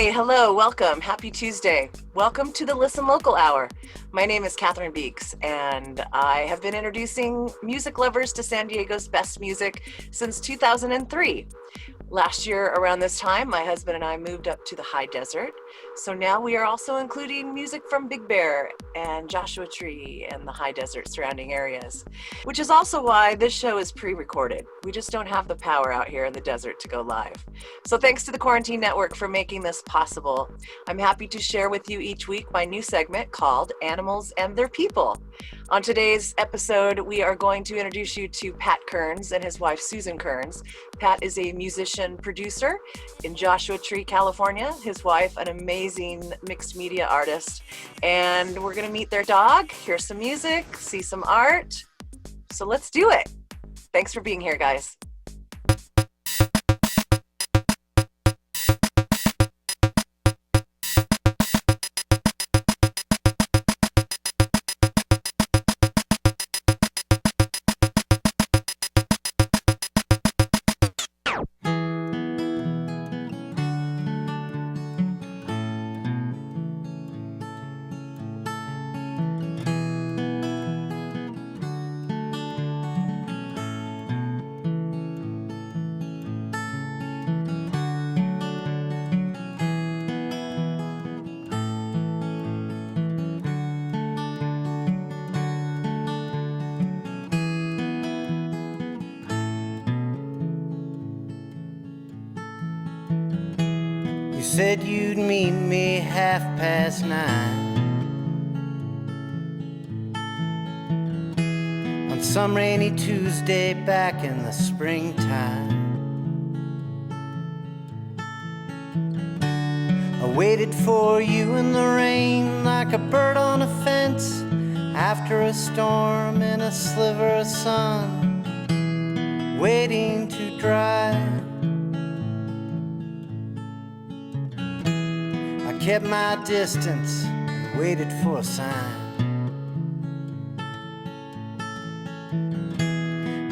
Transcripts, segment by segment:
Hey, hello, welcome. Happy Tuesday. Welcome to the Listen Local Hour. My name is Catherine Beeks, and I have been introducing music lovers to San Diego's best music since 2003. Last year, around this time, my husband and I moved up to the high desert. So now we are also including music from Big Bear and Joshua Tree and the high desert surrounding areas, which is also why this show is pre-recorded. We just don't have the power out here in the desert to go live. So thanks to the Quarantine Network for making this possible. I'm happy to share with you each week my new segment called Animals and Their People. On today's episode, we are going to introduce you to Pat Kearns and his wife, Susan Kearns. Pat is a musician producer in Joshua Tree, California. His wife, an amazing mixed media artist. And we're gonna meet their dog, hear some music, see some art. So let's do it. Thanks for being here, guys. You said you'd meet me 9:30 on some rainy Tuesday back in the springtime. I waited for you in the rain like a bird on a fence after a storm in a sliver of sun, waiting to dry. Kept my distance and waited for a sign.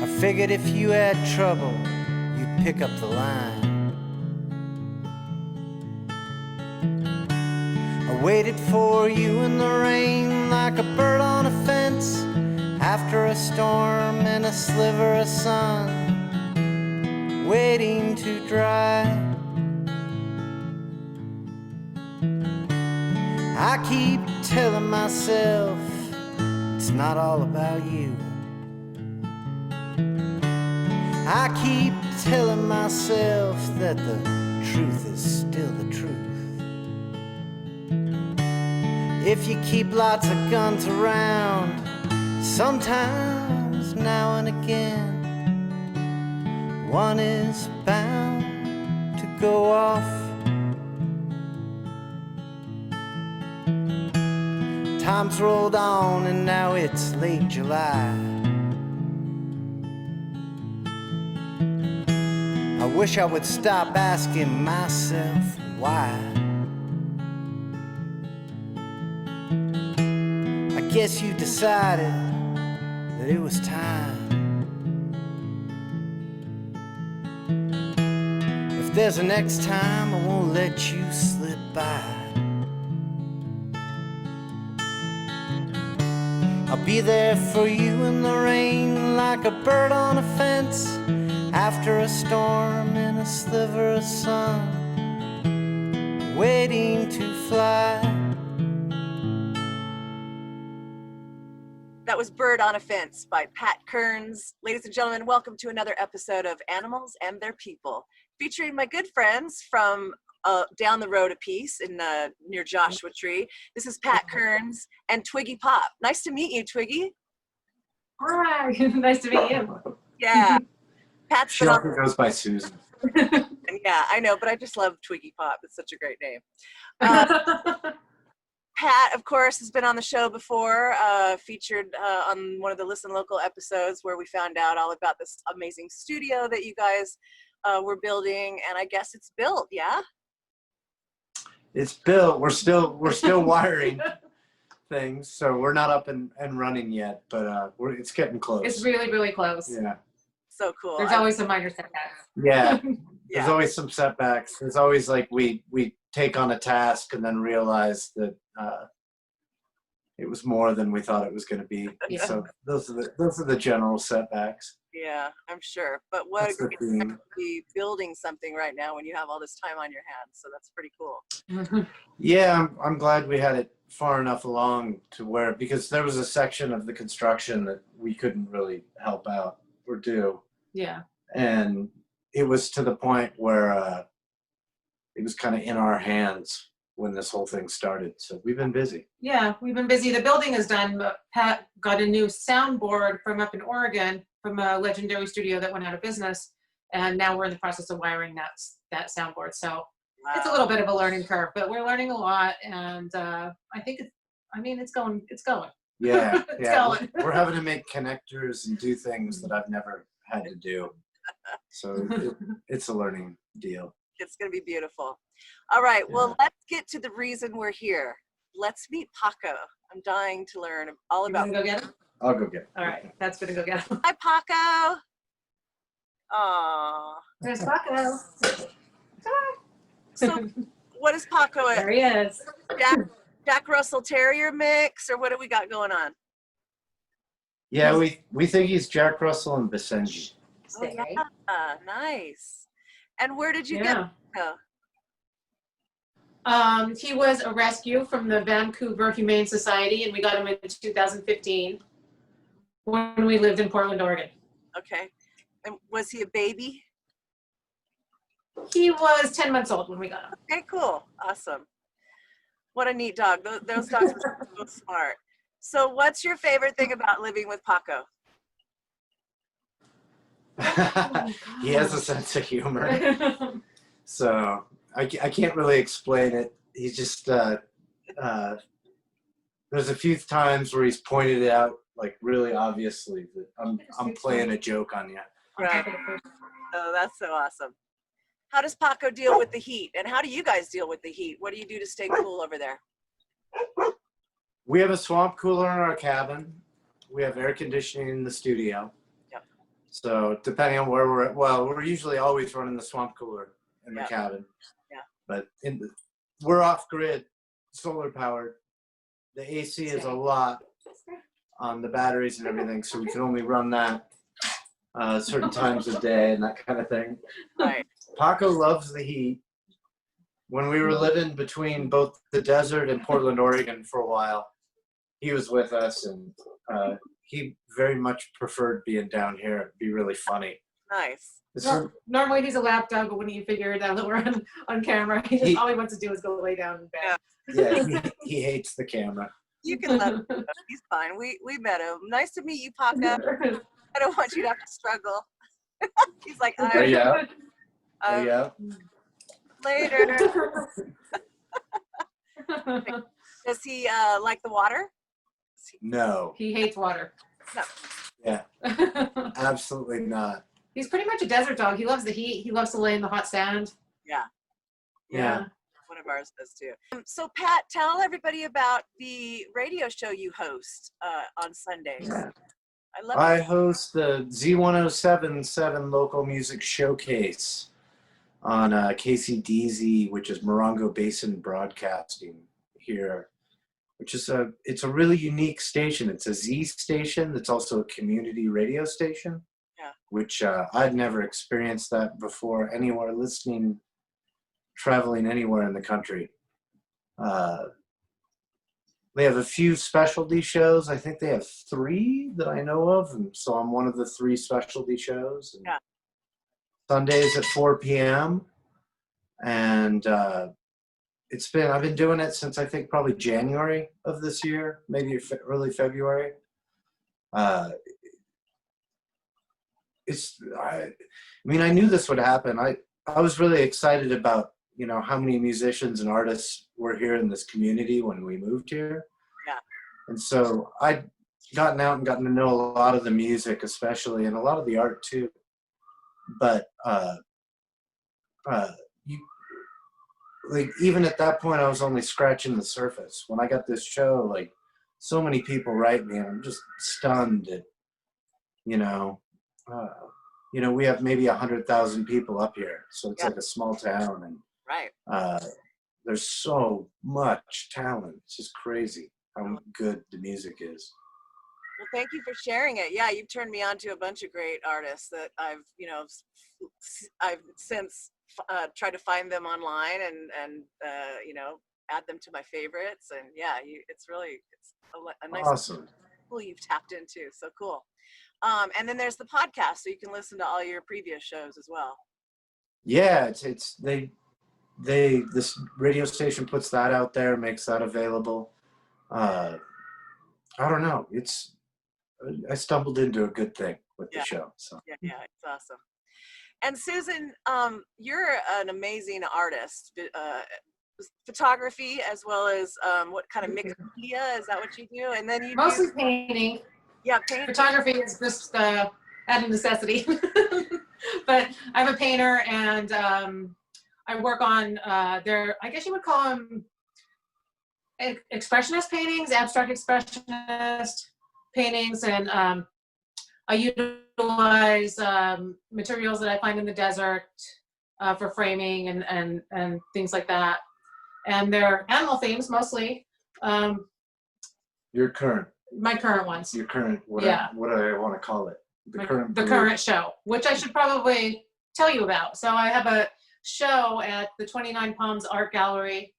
I figured if you had trouble, you'd pick up the line. I waited for you in the rain like a bird on a fence after a storm in a sliver of sun, waiting to dry. I keep telling myself it's not all about you. I keep telling myself that the truth is still the truth. If you keep lots of guns around, sometimes now and again, one is bound to go off. Time's rolled on and now it's late July. I wish I would stop asking myself why. I guess you decided that it was time. If there's a next time, I won't let you slip by. I'll be there for you in the rain like a bird on a fence after a storm in a sliver of sun, waiting to fly. That was Bird on a Fence by Pat Kearns. Ladies and gentlemen, welcome to another episode of Animals and Their People, featuring my good friends from down the road a piece in near Joshua Tree. This is Pat Kearns and Twiggy Pop. Nice to meet you, Twiggy. Hi, nice to meet you. Yeah, Pat's She often goes by Susan. Yeah, I know, but I just love Twiggy Pop. It's such a great name. Pat, of course, has been on the show before, featured on one of the Listen Local episodes where we found out all about this amazing studio that you guys were building, and I guess it's built, yeah? It's built. We're still wiring things, so we're not up and running yet, but it's getting close. It's really, really close. Yeah. So cool. There's always some minor setbacks. Yeah. Yeah. There's always some setbacks. There's always like we take on a task and then realize that it was more than we thought it was going to be. Yeah. So those are the general setbacks. Yeah, I'm sure. But what a That's the great theme. time to be building something right now when you have all this time on your hands. So that's pretty cool. Yeah, I'm glad we had it far enough along to where, because there was a section of the construction that we couldn't really help out or do. Yeah. And it was to the point where it was kind of in our hands when this whole thing started. So we've been busy. Yeah, we've been busy. The building is done, but Pat got a new soundboard from up in Oregon from a legendary studio that went out of business. And now we're in the process of wiring that soundboard. So it's a little bit of a learning curve, but we're learning a lot. And I think it's going. Yeah, It's yeah. going. We're having to make connectors and do things that I've never had to do. So it's a learning deal. It's going to be beautiful. All right. Well, let's get to the reason we're here. Let's meet Paco. I'm dying to learn all You about. wanna go get him? I'll go get it. All right, that's gonna go get him. Hi, Paco. Aw. There's Paco. So, what is Paco? There he is. Jack Russell Terrier mix, or what do we got going on? Yeah, we think he's Jack Russell and Basenji. Oh, yeah. Nice. And where did you get Paco? He was a rescue from the Vancouver Humane Society, and we got him in 2015 when we lived in Portland, Oregon. Okay. And was he a baby? He was 10 months old when we got him. Okay, cool. Awesome. What a neat dog. Those dogs are so smart. So what's your favorite thing about living with Paco? He has a sense of humor. So I can't really explain it. He's just, there's a few times where he's pointed it out, like really obviously, that I'm playing a joke on you. Right. Oh, that's so awesome. How does Paco deal with the heat? And how do you guys deal with the heat? What do you do to stay cool over there? We have a swamp cooler in our cabin. We have air conditioning in the studio. Yep. So depending on where we're at, well, we're usually always running the swamp cooler in the cabin. Yeah. But we're off grid, solar powered. The AC is a lot on the batteries and everything, so we can only run that certain times of day and that kind of thing. Right. Paco loves the heat. When we were living between both the desert and Portland, Oregon for a while, he was with us, and he very much preferred being down here. It'd be really funny. Nice. Normally he's a lap dog, but when you figure it out that we're on camera, all he wants to do is go lay down in bed. Yeah, he hates the camera. You can let him. He's fine. We met him. Nice to meet you, Paco. I don't want you to have to struggle. He's like, all right. Yeah. Later. Does he like the water? No. He hates water. No. Yeah. Absolutely not. He's pretty much a desert dog. He loves the heat. He loves to lay in the hot sand. Yeah. One of ours does too. So Pat, tell everybody about the radio show you host on Sundays. Yeah. I host the Z1077 Local Music Showcase on KCDZ, which is Morongo Basin Broadcasting here, which is it's a really unique station. It's a Z station that's also a community radio station, which I'd never experienced that before anywhere, traveling anywhere in the country. They have a few specialty shows. I think they have 3 that I know of, and so I'm one of the 3 specialty shows. And Sundays at 4 p.m. And I've been doing it since I think probably January of this year, maybe early February. I knew this would happen. I was really excited about, how many musicians and artists were here in this community when we moved here. Yeah. And so I'd gotten out and gotten to know a lot of the music, especially, and a lot of the art too. But even at that point, I was only scratching the surface. When I got this show, so many people write me, and I'm just stunned at, we have maybe 100,000 people up here, so it's like a small town, and right. there's so much talent. It's just crazy how good the music is. Well, thank you for sharing it. Yeah, you've turned me on to a bunch of great artists that I've since tried to find them online and add them to my favorites. And yeah, it's a nice Awesome. pool you've tapped into. So cool. And then there's the podcast, so you can listen to all your previous shows as well. Yeah, this radio station puts that out there, makes that available. I don't know. I stumbled into a good thing with the show. So yeah, it's awesome. And Susan, you're an amazing artist, photography as well as what kind of mixed media, is that what you do? And then you Mostly painting. Yeah, painting. Photography is just out of necessity. But I'm a painter, and I work on I guess you would call them expressionist paintings, abstract expressionist paintings, and I utilize materials that I find in the desert for framing and things like that. And they're animal themes mostly. your current, My current ones. what do I want to call it? The current show, which I should probably tell you about. So I have a show at the 29 Palms Art Gallery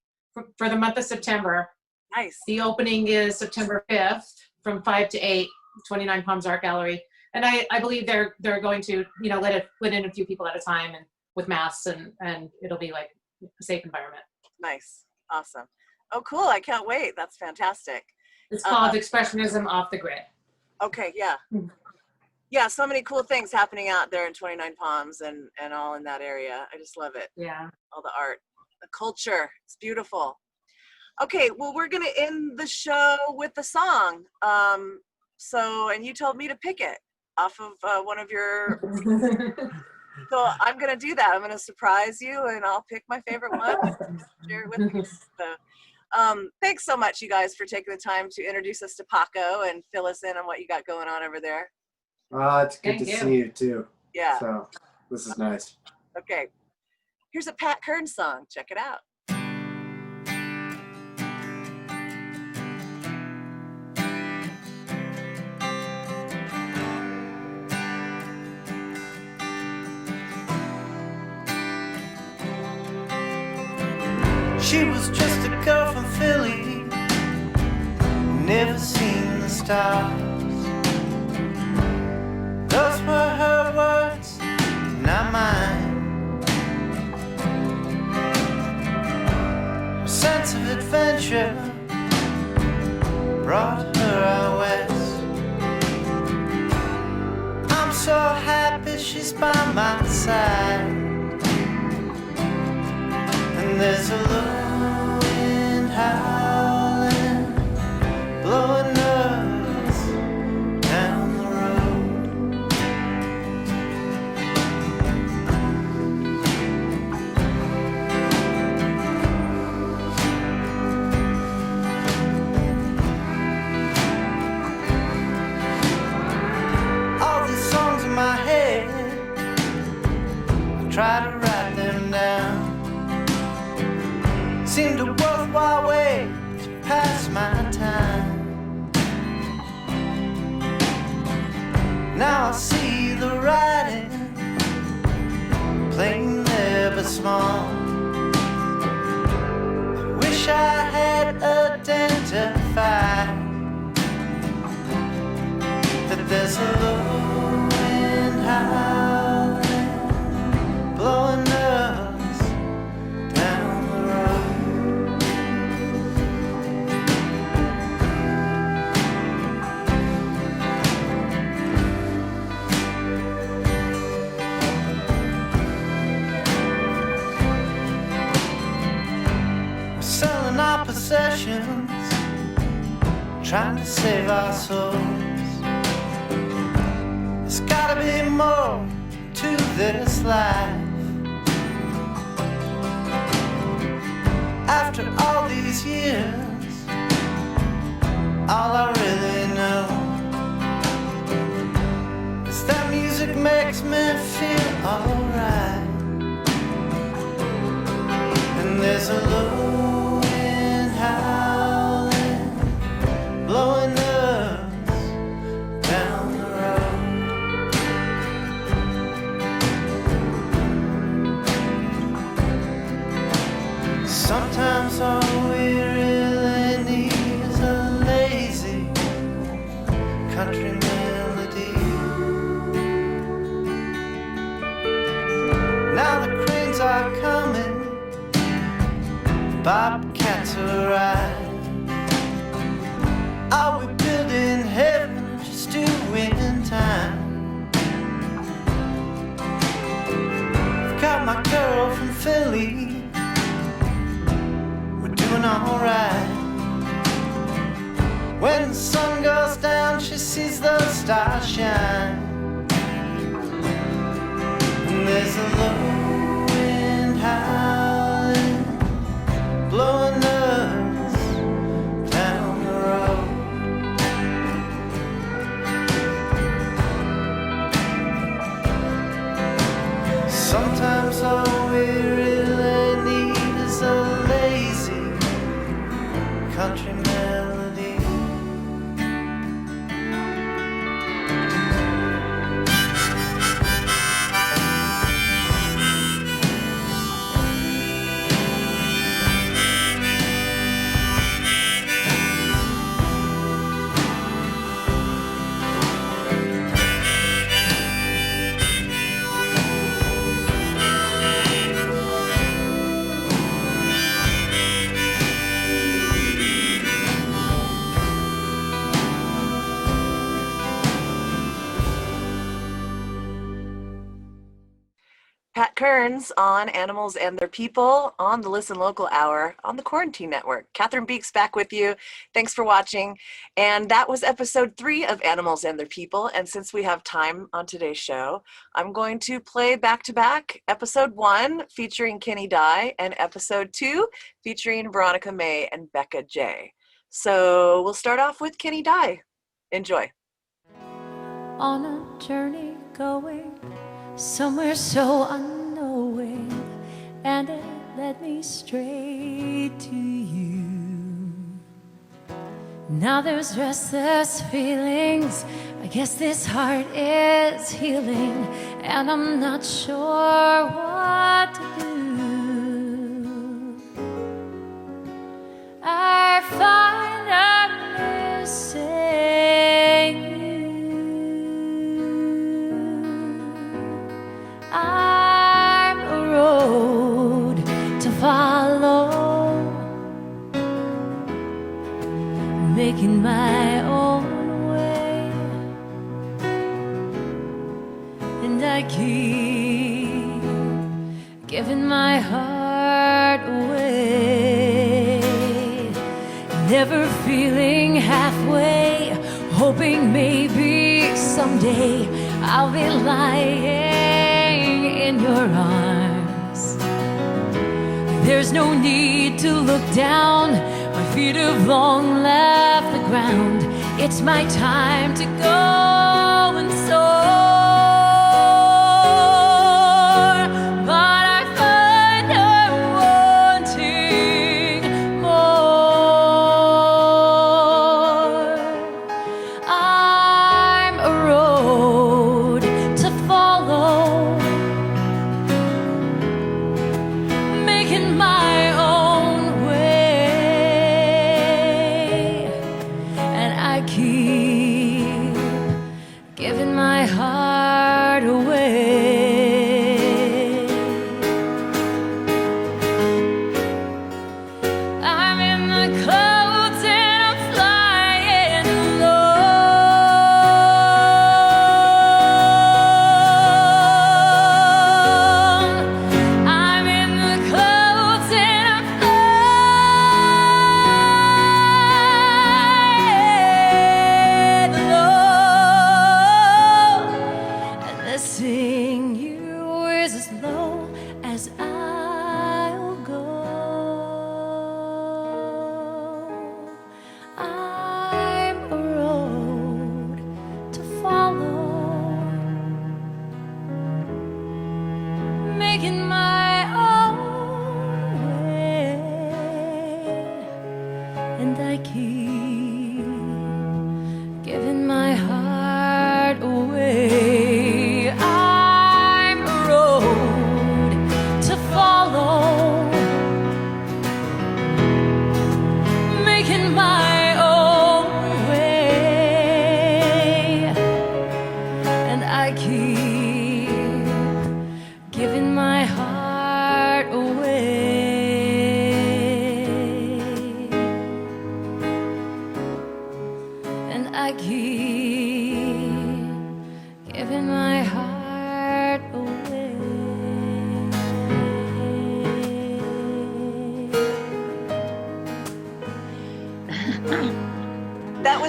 for the month of September. Nice. The opening is September 5th from 5 to 8, 29 Palms Art Gallery. And I believe they're going to, let in a few people at a time and with masks, and it'll be like a safe environment. Nice. Awesome. Oh, cool. I can't wait. That's fantastic. It's called Expressionism Off the Grid. Okay. Yeah. Yeah. So many cool things happening out there in 29 Palms and all in that area. I just love it. Yeah. All the art, the culture. It's beautiful. Okay. Well, we're going to end the show with the song. And you told me to pick it off of one of your, so I'm going to do that. I'm going to surprise you, and I'll pick my favorite one and share it with you. So, thanks so much, you guys, for taking the time to introduce us to Paco and fill us in on what you got going on over there. It's good to see you too. Yeah. So this is nice. Okay. Here's a Pat Kern song. Check it out. She was just a girl from Philly, never seen the stars. Those were her words, not mine. Her sense of adventure brought her out west. I'm so happy she's by my side. And there's a low wind howling, blowing us down the road. All these songs in my head, I try to write them down. Seemed a worthwhile way to pass my time. Now I see the writing, plain there but small. I wish I had identified that there's a low wind howling, blowing us down the road. Selling our possessions, trying to save our souls. There's gotta be more to this life. After all these years, all I really know is that music makes me feel alright. And there's a low bobcats are ride. Are we building heaven just to win time? I've got my girl from Philly, we're doing alright. When the sun goes down, she sees the stars shine. And there's a low wind howling, blowing us down the road. Sometimes all we really need is a lazy country melody. Pat Kearns on Animals and Their People on the Listen Local Hour on the Quarantine Network. Catherine Beeks back with you. Thanks for watching. And that was episode 3 of Animals and Their People. And since we have time on today's show, I'm going to play back-to-back episode 1 featuring Kenny Dye and episode 2 featuring Veronica May and Becca J. So we'll start off with Kenny Dye. Enjoy. On a journey going somewhere so unknowing, and it led me straight to you. Now there's restless feelings, I guess this heart is healing, and I'm not sure what to do. I find I'm missing you. I'm a road to follow, making my own way, and I keep giving my heart away, never feeling halfway, hoping maybe someday I'll be lying in your arms. There's no need to look down, my feet have long left the ground. It's my time to go and soar. But I find I'm wanting more. I'm a road to follow, making my own way, and I keep giving my heart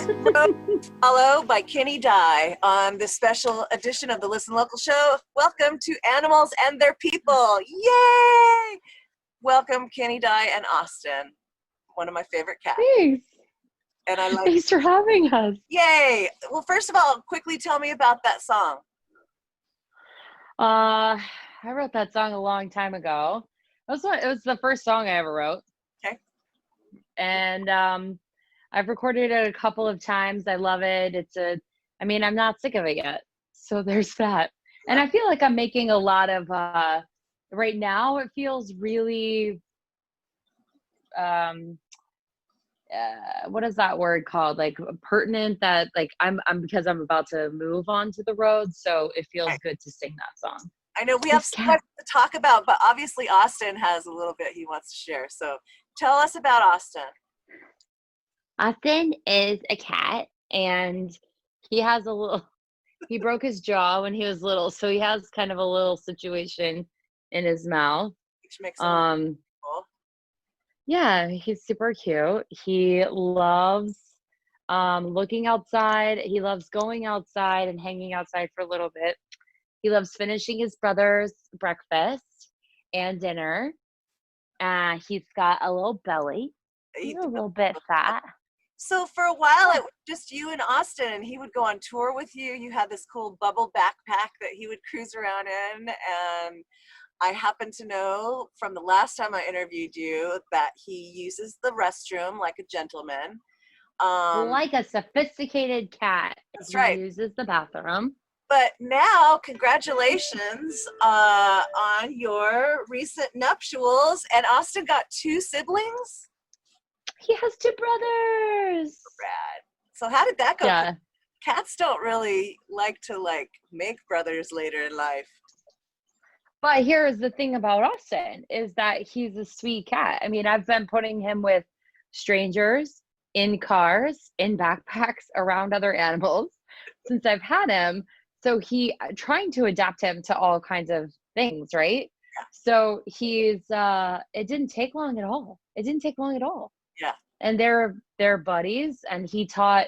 Follow by Kenny Dye on this special edition of the Listen Local show. Welcome to Animals and Their People. Yay! Welcome Kenny Dye and Austin, one of my favorite cats. Thanks. And I like, Thanks for having us. yay! Well, first of all, quickly tell me about that song. I wrote that song a long time ago. It was the first song I ever wrote. Okay. And I've recorded it a couple of times. I love it. I'm not sick of it yet. So there's that. And I feel like I'm making a lot of, right now it feels really, what is that word called? Like pertinent, that like because I'm about to move on to the road. So it feels good to sing that song. I know we have so much to talk about, but obviously Austin has a little bit he wants to share. So tell us about Austin. Austin is a cat, and he broke his jaw when he was little. So he has kind of a little situation in his mouth. Which makes him cool. Yeah, he's super cute. He loves looking outside. He loves going outside and hanging outside for a little bit. He loves finishing his brother's breakfast and dinner. He's got a little belly. He's a little bit fat. So for a while, it was just you and Austin, and he would go on tour with you. You had this cool bubble backpack that he would cruise around in. And I happen to know from the last time I interviewed you that he uses the restroom like a gentleman. Like a sophisticated cat. That's right. He uses the bathroom. But now, congratulations on your recent nuptials. And Austin got 2 siblings? He has 2 brothers. Rad. So how did that go? Yeah. Cats don't really like to make brothers later in life. But here's the thing about Austin is that he's a sweet cat. I mean, I've been putting him with strangers, in cars, in backpacks, around other animals since I've had him. So trying to adapt him to all kinds of things, right? Yeah. So it didn't take long at all. Yeah. And they're buddies, and he taught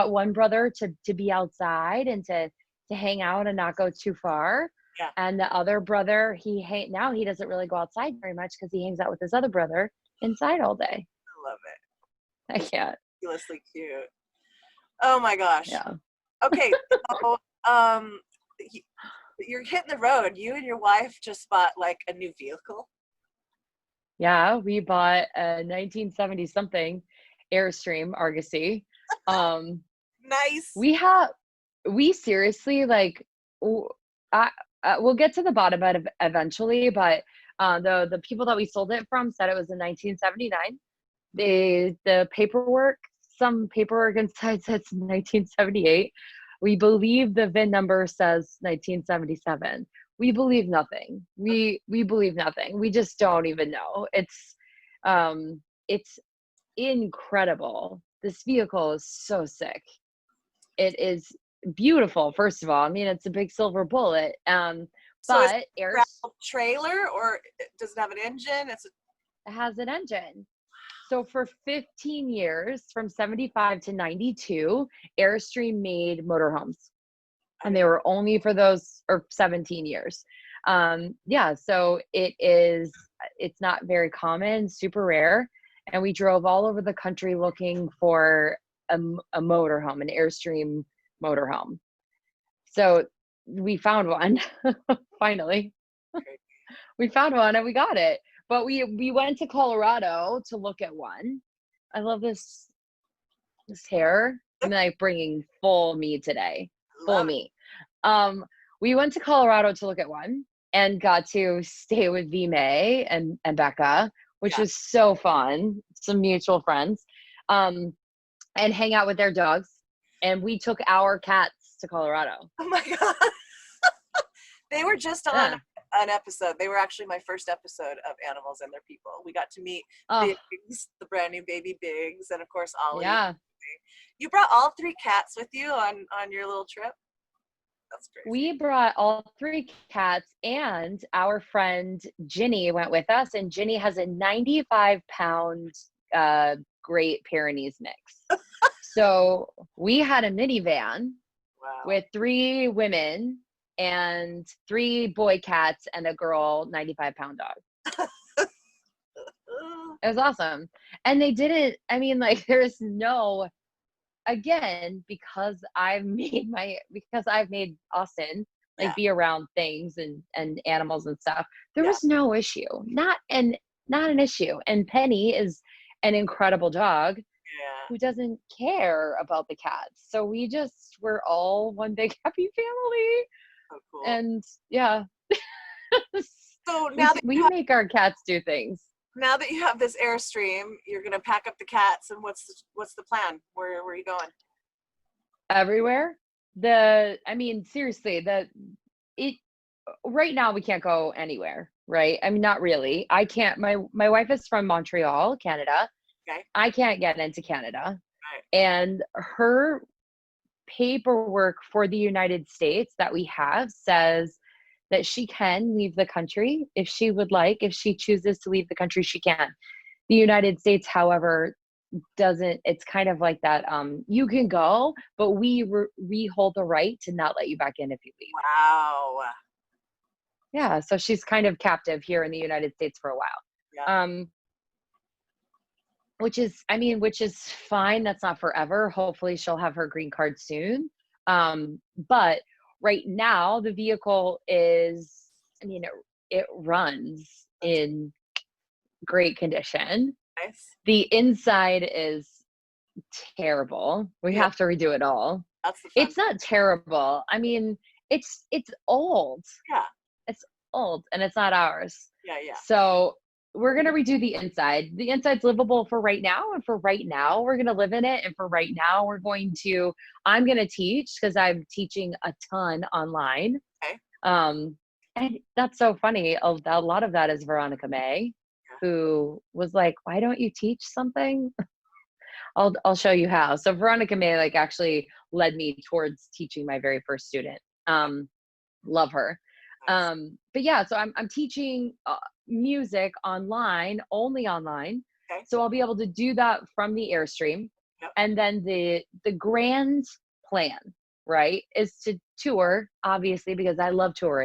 one brother to be outside and to hang out and not go too far. Yeah. And the other brother, now he doesn't really go outside very much because he hangs out with his other brother inside all day. I love it. I can't. Ridiculously cute. Oh my gosh. Yeah. Okay. So, you're hitting the road. You and your wife just bought like a new vehicle. Yeah, we bought a 1970 something Airstream Argosy. Nice. We seriously we'll get to the bottom of it eventually, but the people that we sold it from said it was in 1979. The paperwork, some paperwork inside says 1978. We believe the VIN number says 1977. We believe nothing. We believe nothing. We just don't even know. It's incredible. This vehicle is so sick. It is beautiful, first of all. I mean, it's a big silver bullet. So But is it a trailer, or does it have an engine? It has an engine. So for 15 years, from 75 to 92, Airstream made motorhomes. And they were only for those, or 17 years. So it's not very common, super rare. And we drove all over the country looking for a motorhome, an Airstream motorhome. So we found one, finally. We found one and we got it. But we went to Colorado to look at one. I love this hair. I'm like bringing full me today. Full me. We went to Colorado to look at one and got to stay with V May and Becca, which was so fun. Some mutual friends. And hang out with their dogs. And we took our cats to Colorado. Oh my God. They were just on an episode. They were actually my first episode of Animals and Their People. We got to meet Biggs, the brand new baby Biggs, and of course Ollie. Yeah. You brought all 3 cats with you on your little trip? That's great. We brought all 3 cats, and our friend Ginny went with us, and Ginny has a 95-pound Great Pyrenees mix. So we had a minivan Wow. with 3 women and 3 boy cats and a girl 95-pound dog. It was awesome. And they didn't, I mean, like, there's no, again, because I've made Austin like Yeah. be around things and animals and stuff. There Yeah. was no issue. Not an issue. And Penny is an incredible dog Yeah. who doesn't care about the cats. So we're all one big happy family. So cool. And yeah. So now we make our cats do things. Now that you have this Airstream, you're gonna pack up the cats, and what's the plan? Where are you going? Everywhere. Seriously, right now we can't go anywhere, right? I mean, not really. I can't, my wife is from Montreal, Canada. Okay. I can't get into Canada. Right. And her paperwork for the United States that we have says that she can leave the country if she would like. If she chooses to leave the country, she can. The United States, however, doesn't. It's kind of like that. You can go, but we hold the right to not let you back in if you leave. Wow. Yeah, so she's kind of captive here in the United States for a while. Yeah. Which is fine. That's not forever. Hopefully she'll have her green card soon. But right now the vehicle is, it runs in great condition. Nice. The inside is terrible. We have to redo it all. That's the fun. It's not terrible. I mean, it's old. Yeah. It's old and it's not ours. Yeah. So we're going to redo the inside. The inside's livable for right now. And for right now, we're going to live in it. And for right now, I'm going to teach because I'm teaching a ton online. Okay. And that's so funny. A lot of that is Veronica May, who was like, why don't you teach something? I'll show you how. So Veronica May actually led me towards teaching my very first student. Love her. Nice. But yeah, so I'm teaching music online, only online. Okay. So I'll be able to do that from the Airstream. Yep. And then the grand plan, right, is to tour, obviously, because I love tour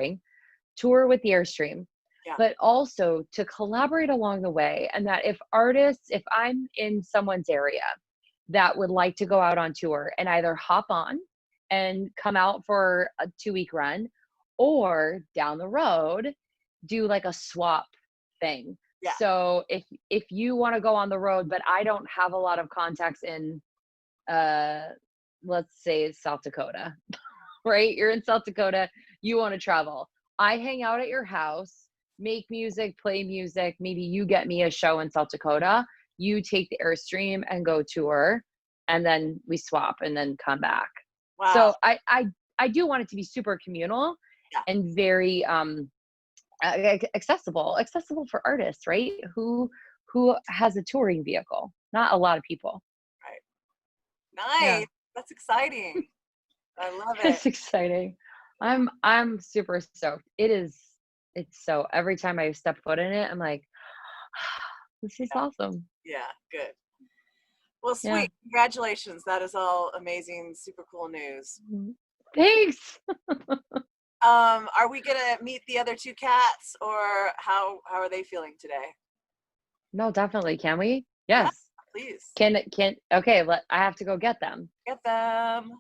with the Airstream, but also to collaborate along the way. And that if I'm in someone's area that would like to go out on tour and either hop on and come out for a 2-week run, or down the road do like a swap thing. Yeah. So if you want to go on the road, but I don't have a lot of contacts in let's say South Dakota, right? You're in South Dakota, you want to travel. I hang out at your house, make music, play music. Maybe you get me a show in South Dakota. You take the Airstream and go tour, and then we swap and then come back. Wow. So I do want it to be super communal and very accessible for artists, right? Who has a touring vehicle? Not a lot of people. Right. Nice. Yeah. That's exciting. I love it. It's exciting. I'm super stoked. It's so, every time I step foot in it, I'm like, this is awesome. Yeah, good. Well, sweet. Yeah. Congratulations. That is all amazing, super cool news. Thanks. Are we gonna meet the other 2 cats, or how are they feeling today? No, definitely. Can we? Yes. Yeah, please. Can okay, I have to go get them. Get them.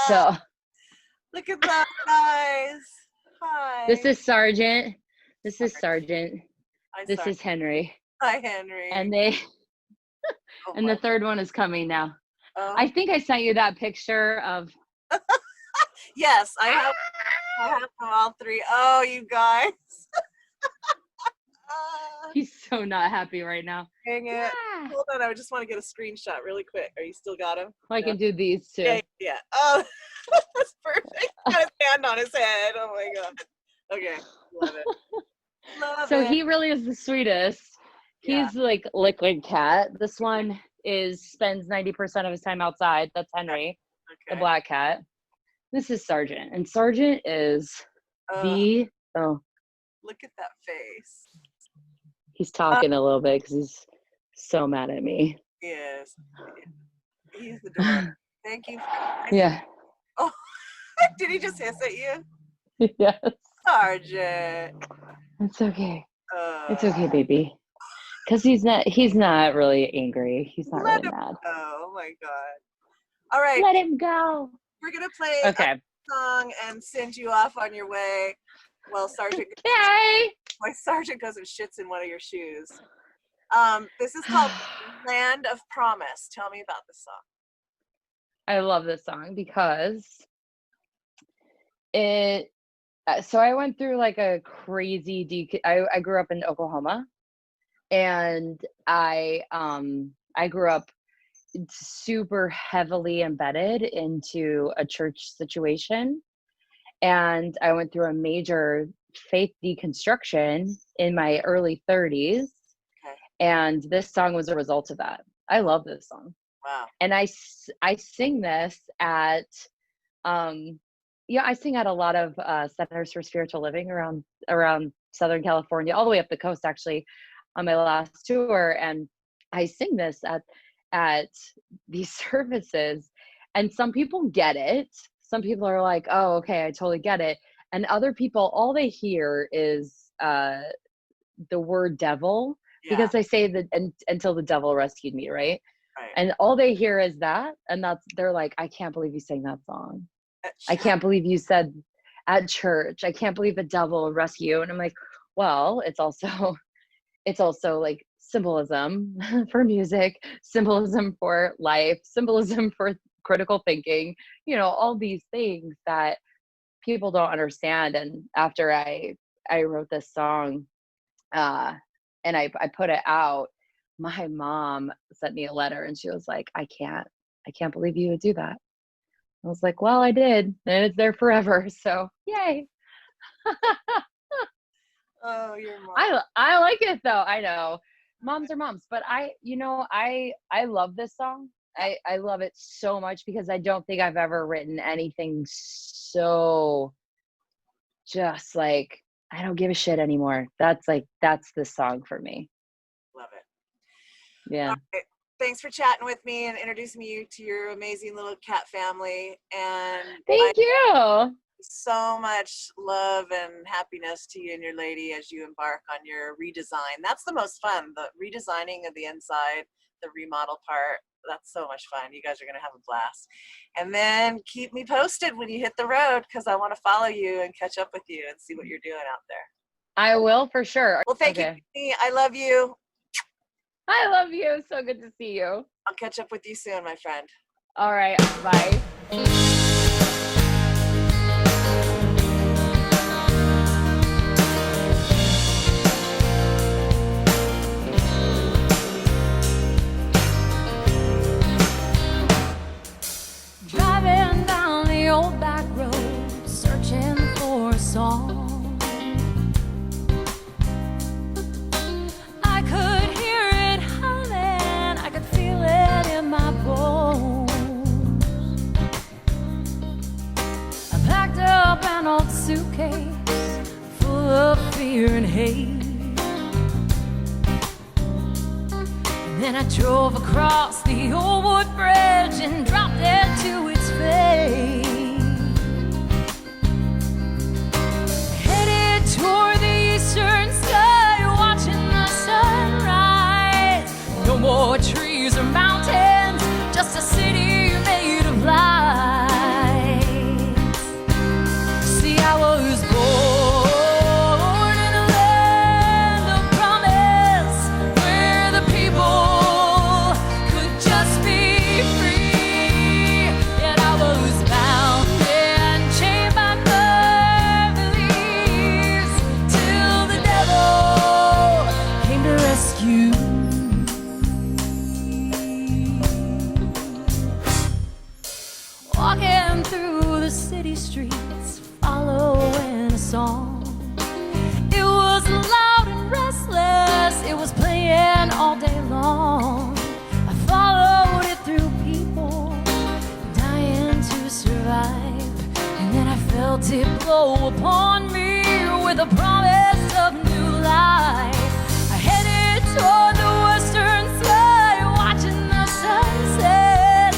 So look at that, guys. Hi. This is Sergeant. This is Sergeant. Hi, this Sergeant. is Henry. Hi, Henry. And and the third one is coming now. Oh. I think I sent you that picture of. Yes, I have all 3. Oh, you guys. He's so not happy right now. Dang it. Yeah. Hold on, I just want to get a screenshot really quick. Are you still got him? I can do these too. Yeah. Oh, that's perfect. Got his hand on his head. Oh my God. Okay, love it. So he really is the sweetest. He's like liquid cat. This one spends 90% of his time outside. That's Henry, the black cat. This is Sergeant, and Sergeant is look at that face. He's talking a little bit because he's so mad at me. Yes. He's adorable. Thank you. Yeah. Oh, did he just hiss at you? Yes. Sergeant. It's okay. It's Uh, okay, baby. Because he's not really angry. He's not let really him mad. go. Oh my God. All right. Let him go. We're going to play Okay. a song and send you off on your way. Well, Okay. my sergeant goes and shits in one of your shoes. This is called Land of Promise. Tell me about this song. I love this song because so I went through like a crazy I grew up in Oklahoma, and I grew up super heavily embedded into a church situation, and I went through a major faith deconstruction in my early 30s. Okay. And this song was a result of that. I love this song. Wow. And I sing this at I sing at a lot of centers for spiritual living around Southern California, all the way up the coast actually, on my last tour. And I sing this at these services, and some people get it. Some people are like, oh, okay, I totally get it. And other people, all they hear is the word devil, because I say that until the devil rescued me, right? And all they hear is that, and they're like, I can't believe you sang that song. I can't believe you said at church. I can't believe the devil will rescue you. And I'm like, well, it's also like symbolism for music, symbolism for life, symbolism for critical thinking, all these things that people don't understand. And after I wrote this song, and I put it out, my mom sent me a letter, and she was like, I can't believe you would do that. I was like, well, I did, and it's there forever. So yay. Oh, your mom. I like it though. I know moms are moms, but I love this song. I love it so much because I don't think I've ever written anything so just like, I don't give a shit anymore. That's this song for me. Love it. Yeah. Okay. Thanks for chatting with me and introducing me to your amazing little cat family. And thank you. So much love and happiness to you and your lady as you embark on your redesign. That's the most fun, the redesigning of the inside, the remodel part. That's so much fun. You guys are going to have a blast. And then keep me posted when you hit the road, because I want to follow you and catch up with you and see what you're doing out there. I will, for sure. Well, thank you. I love you. I love you. So good to see you. I'll catch up with you soon, my friend. All right. Bye. Driving down the old back road, searching for a song. I could hear it humming, I could feel it in my bones. I packed up an old suitcase full of fear and hate, and then I drove across the old wood bridge and dropped it to its fate. Headed toward the eastern sky, watching the sunrise. No more trees or mountains, just a city made of lights. See, I was born in a land of promise, where the people could just be free. Yet I was bound and chained by my beliefs, till the devil came to rescue. Walking through the city streets, following a song. It was loud and restless, it was playing all day long. I followed it through people dying to survive, and then I felt it blow upon me with a promise of new life. I headed toward the western sky, watching the sunset.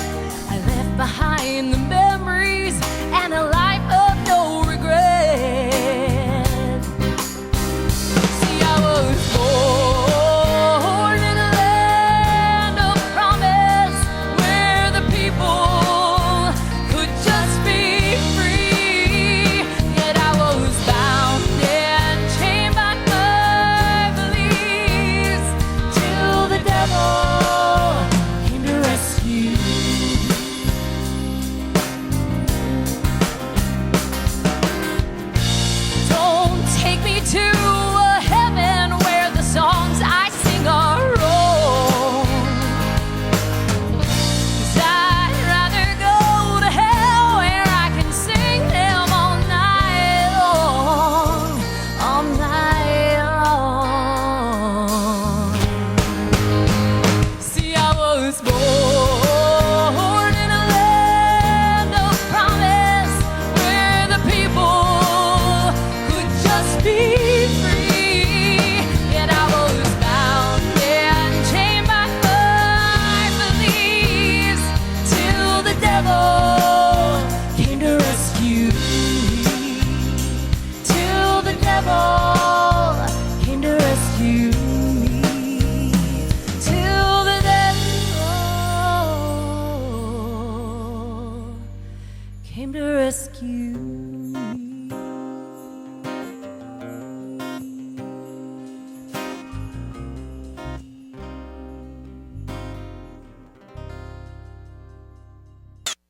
came to rescue me.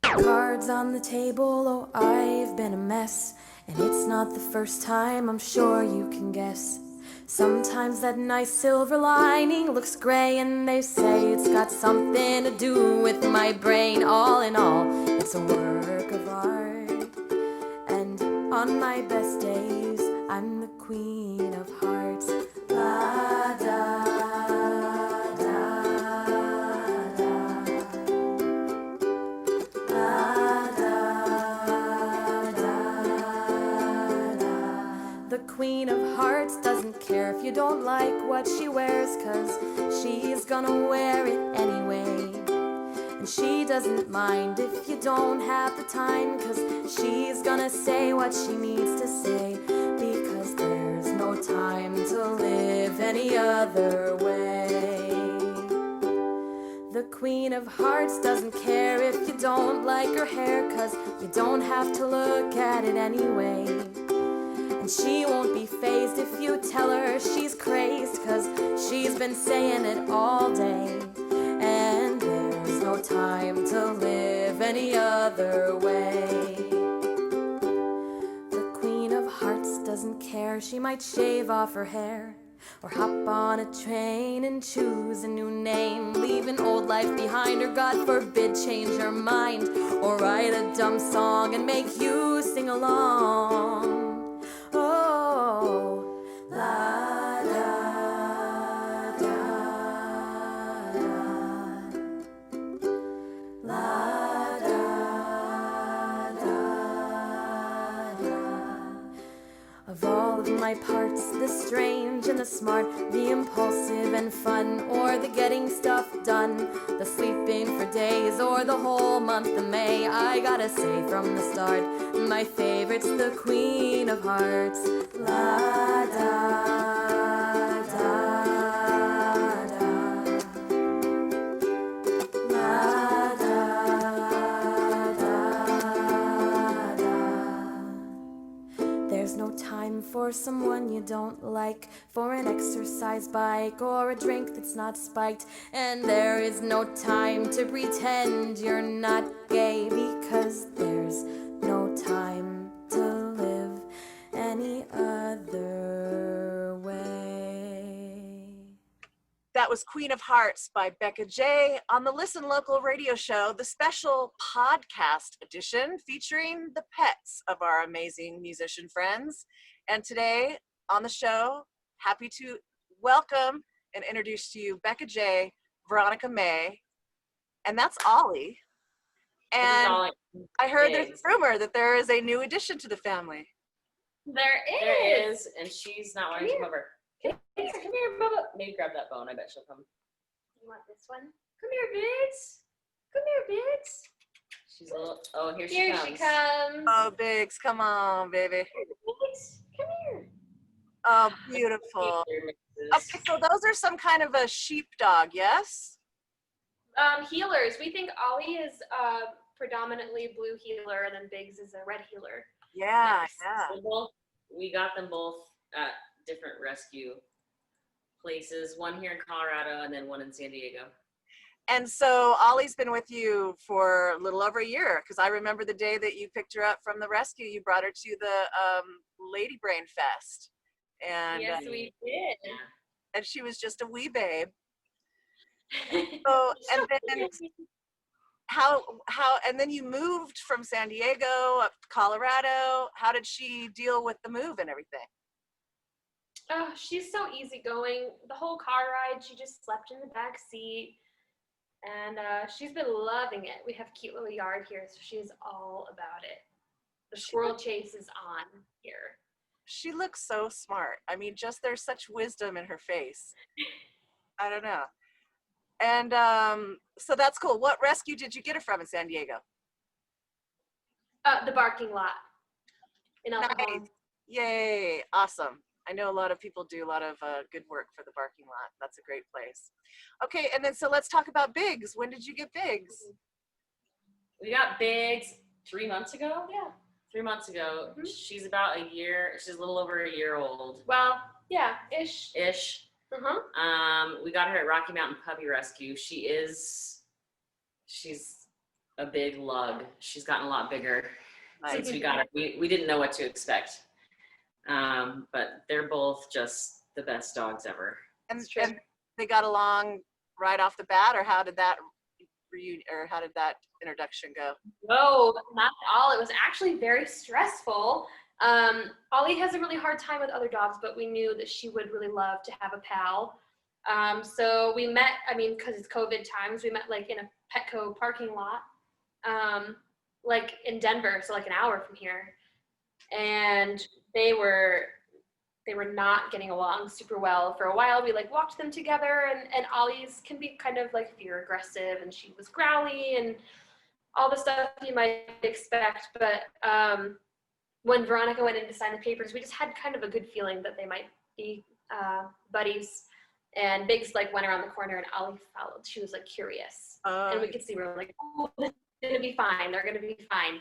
Cards on the table, oh, I've been a mess. And it's not the first time, I'm sure you can guess. Sometimes that nice silver lining looks gray, and they say it's got something to do with my brain. All in all, it's a work of art. And on my best days, I'm the queen of hearts. La da da da. La da da da. The queen of hearts doesn't care if you don't like what she wears, 'cause she's gonna wear it anyway. And she doesn't mind if you don't have the time, 'cause she's gonna say what she needs to say, because there's no time to live any other way. The queen of hearts doesn't care if you don't like her hair, 'cause you don't have to look at it anyway. And she won't be fazed if you tell her she's crazed, 'cause she's been saying it all day. And there's no time to live any other way. The queen of hearts doesn't care. She might shave off her hair, or hop on a train and choose a new name, leave an old life behind, or God forbid change her mind, or write a dumb song and make you sing along. Oh, la da da da. La da da da. Of all of my parts, the strange and the smart, the impulsive and fun, or the getting stuff done, the sleeping for days, or the whole month of May, I gotta say from the start, my favorite's the queen of hearts. La da da da. La da da da. There's no time for someone you don't like, for an exercise bike or a drink that's not spiked. And there is no time to pretend you're not gay, because there's no time to live any other way. That was Queen of Hearts by Becca J on the Listen Local radio show, the special podcast edition featuring the pets of our amazing musician friends. And today on the show, happy to welcome and introduce to you Becca J, Veronica May, and that's Ollie. And I heard there's a rumor that there is a new addition to the family. There is, and she's not wanting to come over. Come here, Bubba. Maybe grab that bone. I bet she'll come. You want this one? Come here, Biggs. Come here, Biggs. She's a little. Oh, here she comes. Here she comes. Oh, Biggs, come on, baby. Biggs, come here. Oh, beautiful. Okay, so those are some kind of a sheepdog, yes? Healers. We think Ollie is predominantly blue healer, and then Biggs is a red healer. Yeah, Yes. yeah. So we got them both at different rescue places. One here in Colorado, and then one in San Diego. And so Ollie's been with you for a little over a year, because I remember the day that you picked her up from the rescue. You brought her to the Lady Brain Fest, and Yes, we did. and she was just a wee babe. So and then how and then you moved from San Diego up to Colorado. How did she deal with the move and everything? Oh, she's so easygoing. The whole car ride, she just slept in the back seat, and she's been loving it. We have a cute little yard here, so she's all about it. The squirrel chase is on here. She looks so smart. I mean, just there's such wisdom in her face. I don't know. And so that's cool. What rescue did you get her from in San Diego? The parking lot in El Cajon. Nice. Yay. Awesome. I know a lot of people do a lot of good work for the parking lot. That's a great place. Okay, and then so let's talk about Biggs. When did you get Biggs? We got Biggs 3 months ago. Yeah. 3 months ago. Mhm. She's about a year. She's a little over a year old. Well, yeah, ish. We got her at Rocky Mountain Puppy Rescue. She's a big lug. She's gotten a lot bigger since we got her. We didn't know what to expect. But they're both just the best dogs ever. And they got along right off the bat, or how did that introduction go? No, not at all. It was actually very stressful. Ollie has a really hard time with other dogs, but we knew that she would really love to have a pal. So we met, because it's COVID times, we met like in a Petco parking lot, like in Denver, so like an hour from here. And they were not getting along super well for a while. We like walked them together, and Ollie's can be kind of like fear aggressive, and she was growly and all the stuff you might expect. But when Veronica went in to sign the papers, we just had kind of a good feeling that they might be buddies. And Biggs like went around the corner, and Ollie followed. She was like curious, and we could see we were like, oh, they're gonna be fine. They're gonna be fine.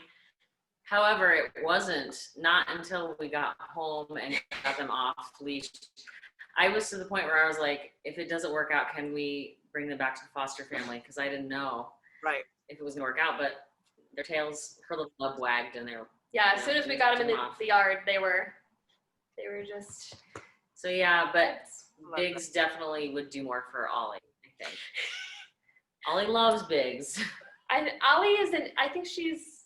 However, it wasn't not until we got home and got them off leash. I was to the point where I was like, if it doesn't work out, can we bring them back to the foster family? Because I didn't know if it was gonna work out, but their tails, her little bub wagged, and they were. Yeah, as soon as we got them in the yard, they were just. So yeah, but Biggs definitely would do more for Ollie, I think. Ollie loves Biggs. Ollie isn't. I think she's.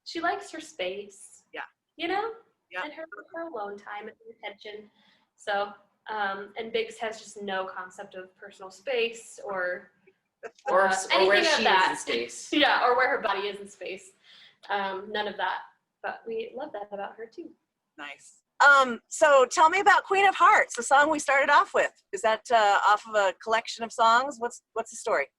She likes her space. Yeah. You know. Yeah. And her alone time and attention. So, and Biggs has just no concept of personal space or where anything she of that. is in space. Yeah, or where her body is in space. None of that. But we love that about her too. Nice. So tell me about Queen of Hearts, the song we started off with. Is that off of a collection of songs? What's the story?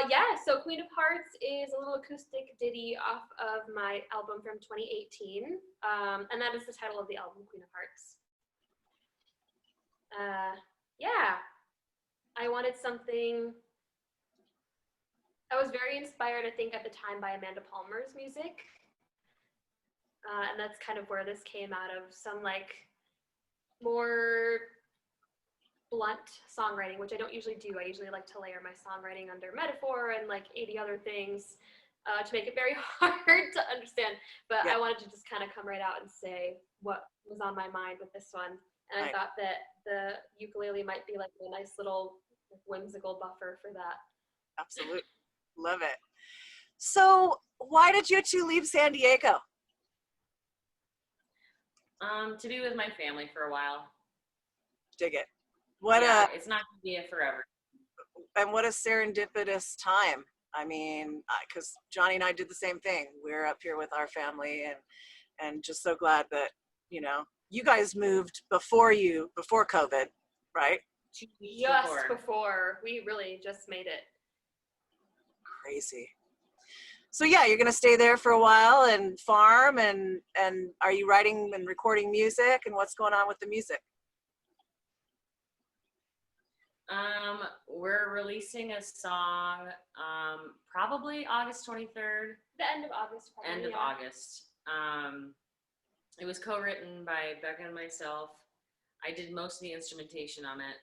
Yeah, so Queen of Hearts is a little acoustic ditty off of my album from 2018. And that is the title of the album, Queen of Hearts. Yeah, I wanted something. I was very inspired, I think, at the time by Amanda Palmer's music. And that's kind of where this came out of, some like more blunt songwriting, which I don't usually do. I usually like to layer my songwriting under metaphor and like 80 other things to make it very hard to understand. But I wanted to just kind of come right out and say what was on my mind with this one. And I thought that the ukulele might be like a nice little whimsical buffer for that. Absolutely. Love it. So why did you two leave San Diego? To be with my family for a while. Dig it. It's not gonna be a forever. And what a serendipitous time. I mean, because Johnny and I did the same thing. We're up here with our family, and just so glad that, you guys moved before COVID, right? Just before. We really just made it. Crazy. So yeah, you're gonna stay there for a while and farm, and are you writing and recording music, and what's going on with the music? We're releasing a song probably August 23rd. The end of August. Probably, end of August. It was co-written by Becca and myself. I did most of the instrumentation on it.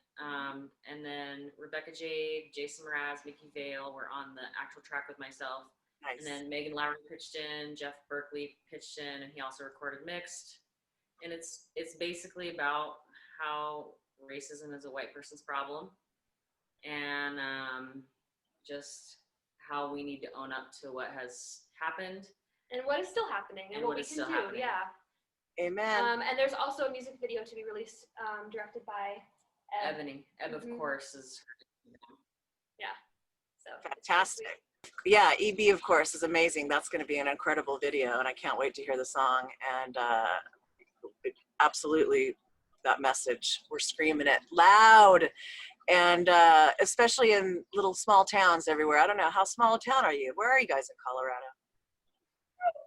And then Rebecca Jade, Jason Mraz, Mickey Vale were on the actual track with myself. Nice. And then Megan Lowry pitched in, Jeff Berkeley pitched in, and he also recorded mixed. And it's basically about how racism is a white person's problem, and just how we need to own up to what has happened. And what is still happening, and what we can do, happening. yeah. Amen. And there's also a music video to be released, directed by Ebony. Eb, of course, is. Yeah. So fantastic. Yeah, EB, of course, is amazing. That's going to be an incredible video, and I can't wait to hear the song. And absolutely, that message, we're screaming it loud, and especially in little small towns everywhere. I don't know, how small a town are you? Where are you guys in Colorado?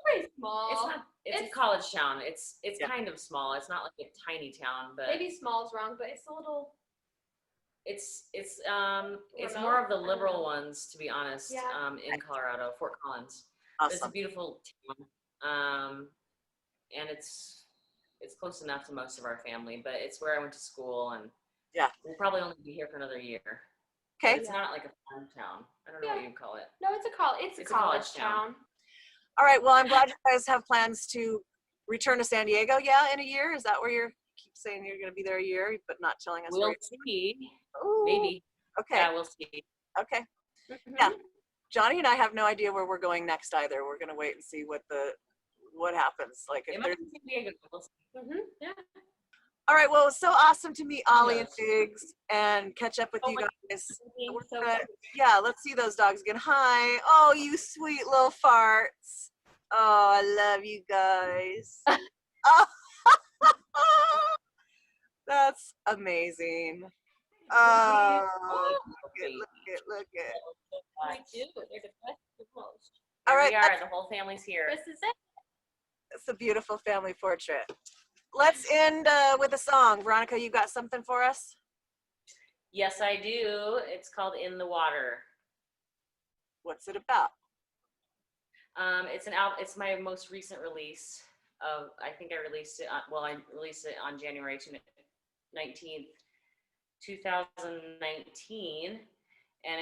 Pretty small. It's a college town. It's kind of small. It's not like a tiny town, but maybe small is wrong, but it's a little. It's more of the liberal ones, to be honest. Yeah. In Colorado, Fort Collins. But it's a Awesome. beautiful town, and it's close enough to most of our family. But it's where I went to school, and Yeah. we'll probably only be here for another year. Okay. But it's not like a farm town. I don't know what you'd call it. No, it's a college town. All right. Well, I'm glad you guys have plans to return to San Diego. Yeah, in a year. Is that where you're keep saying you're going to be there a year, but not telling us? We'll where see. Ooh, Maybe. Okay. Yeah, we'll see. Okay. Mhm. Yeah. Johnny and I have no idea where we're going next either. We're going to wait and see what happens. Like if It there's. might be San Diego. We'll see. Yeah. All right. Well, it was so awesome to meet Ollie and Yes. Biggs and catch up with Oh you my guys. Being We're so gonna- yeah, let's see those dogs again. Hi. Oh, you sweet little farts. Oh, I love you guys. Oh, that's amazing. Oh, look it. We do. They're the best of most. All Here right, we are. The whole family's here. This is it. It's a beautiful family portrait. Let's end with a song. Veronica, you got something for us? Yes, I do. It's called In the Water. What's it about? It's an album. It's my most recent release. I think I released it. I released it on January 19th, 2019, and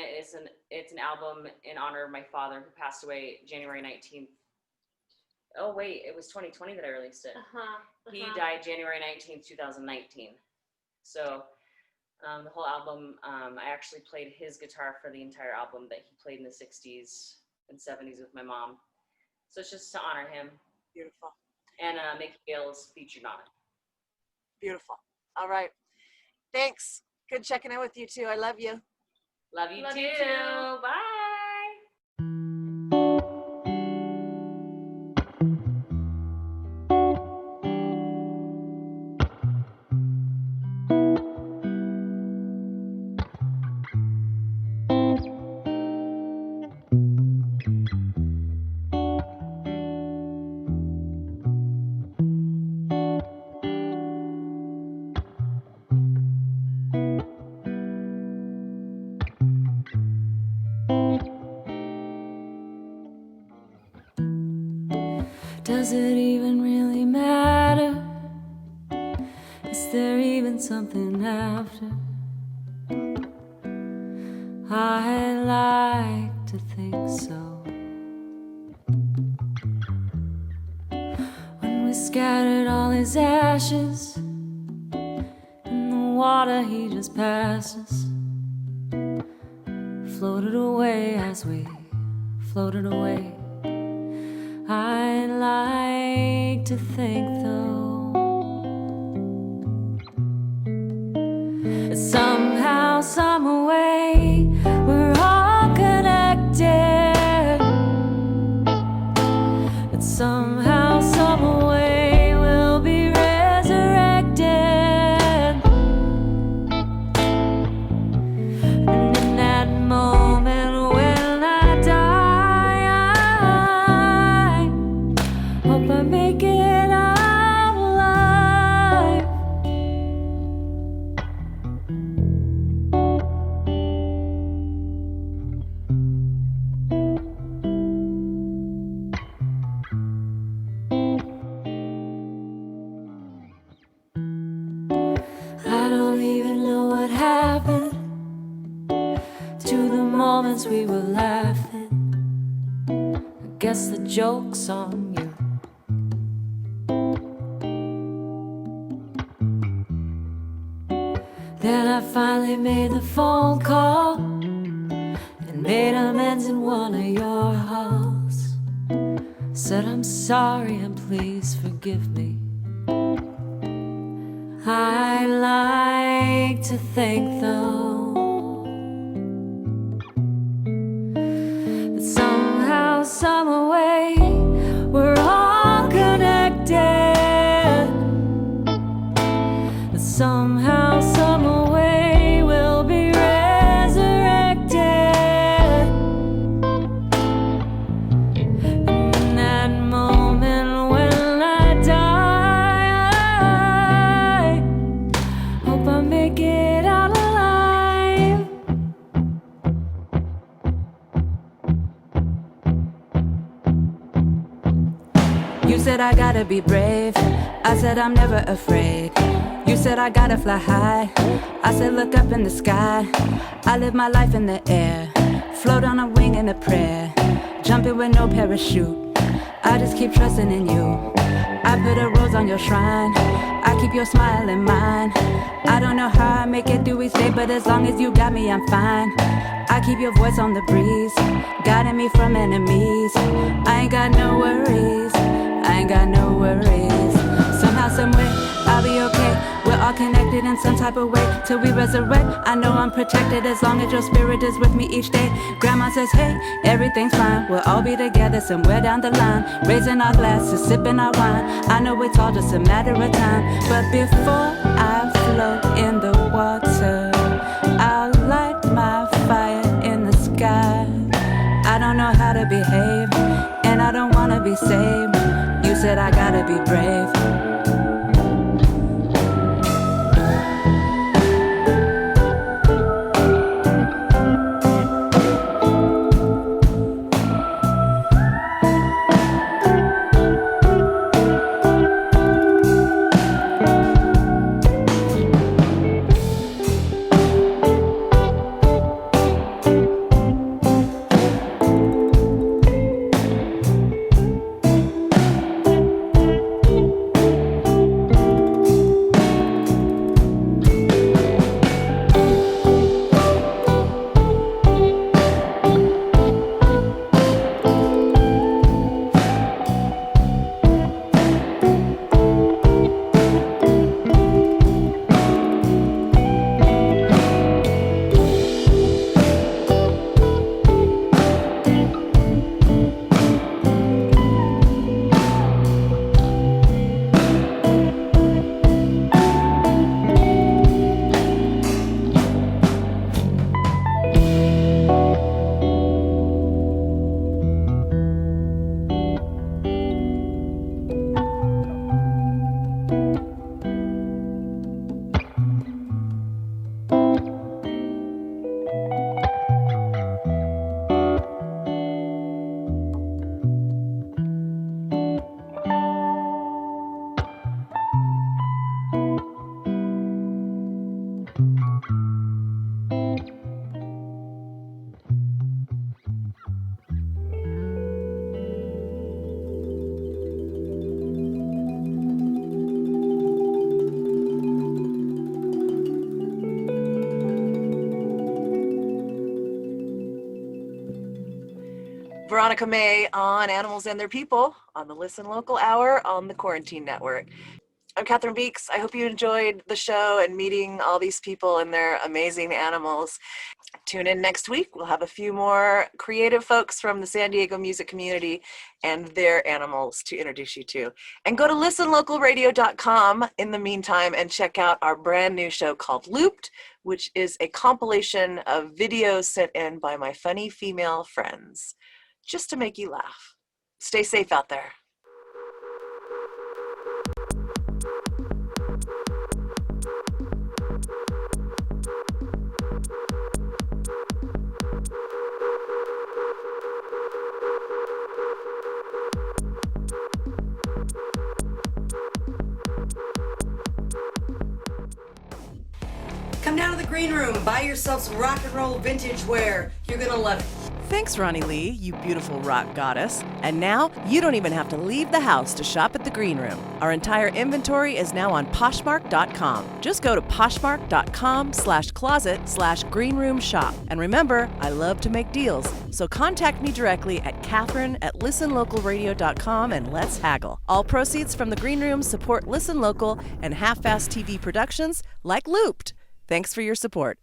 it's an album in honor of my father who passed away January 19th. Oh wait, it was 2020 that I released it. He died January 19th, 2019. So the whole album, I actually played his guitar for the entire album that he played in the 60s and 70s with my mom. So it's just to honor him. Beautiful. And Mickey Gale's featured on it. Beautiful. All right. Thanks. Good checking in with you too. I love you. Love you Love too. you too. Bye. Does it even really matter? Is there even something after? I like to think so. When we scattered all his ashes in the water he just passes, floated away as we floated away. I like to think though that somehow, some way, we're all connected. That somehow, some way, we'll be resurrected. And in that moment when I die, I hope I make it out alive. I don't even know what happened to the moments we were laughing. I guess the joke's on you. Then I finally made the phone call and made amends in one of your halls. Said I'm sorry and please forgive me. I like to think though that somehow, some way, we're all connected. That somehow, some way, we'll be resurrected. And in that moment when I die, hope I make it out alive. said I gotta be brave. I said I'm never afraid. You said I gotta fly high. I said look up in the sky. I live my life in the air. Float on a wing in a prayer. Jumping with no parachute. I just keep trusting in you. I put a rose on your shrine. I keep your smile in mine. I don't know how I make it through each day, but as long as you got me, I'm fine. I keep your voice on the breeze, guiding me from enemies. I ain't got no worries. I ain't got no worries. Somehow, someway, I'll be okay. We're all connected in some type of way till we resurrect. I know I'm protected as long as your spirit is with me each day. Grandma says, hey, everything's fine. We'll all be together somewhere down the line, raising our glasses, sipping our wine. I know it's all just a matter of time, but before I float in the water, I'll light my fire in the sky. I don't know how to behave, and I don't wanna be saved. You said I gotta be brave. Veronica May on Animals and Their People on the Listen Local Hour on the Quarantine Network. I'm Catherine Beeks. I hope you enjoyed the show and meeting all these people and their amazing animals. Tune in next week. We'll have a few more creative folks from the San Diego music community and their animals to introduce you to. And go to listenlocalradio.com in the meantime and check out our brand new show called Looped, which is a compilation of videos sent in by my funny female friends, just to make you laugh. Stay safe out there. Come down to the green room, buy yourself some rock and roll vintage wear. You're gonna love it. Thanks, Ronnie Lee, you beautiful rock goddess. And now, you don't even have to leave the house to shop at the Green Room. Our entire inventory is now on Poshmark.com. Just go to Poshmark.com/closet/greenroomshop. And remember, I love to make deals, so contact me directly at Catherine@listenlocalradio.com and let's haggle. All proceeds from the Green Room support Listen Local and Half-Fast TV productions like Looped. Thanks for your support.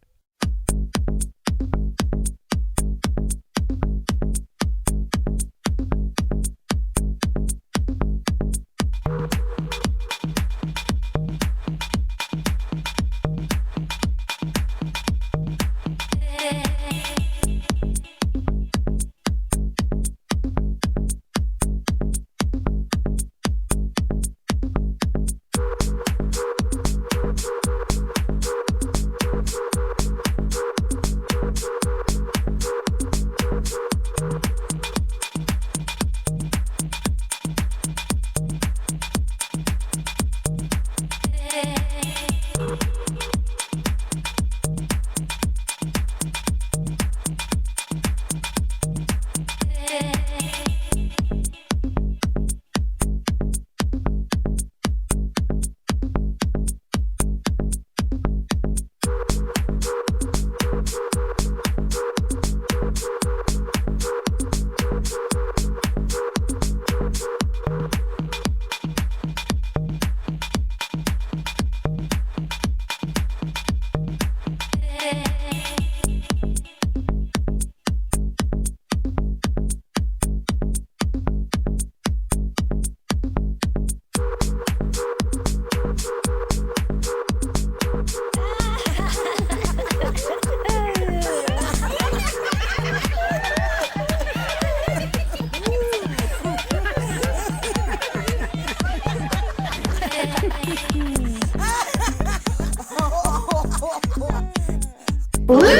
Blue.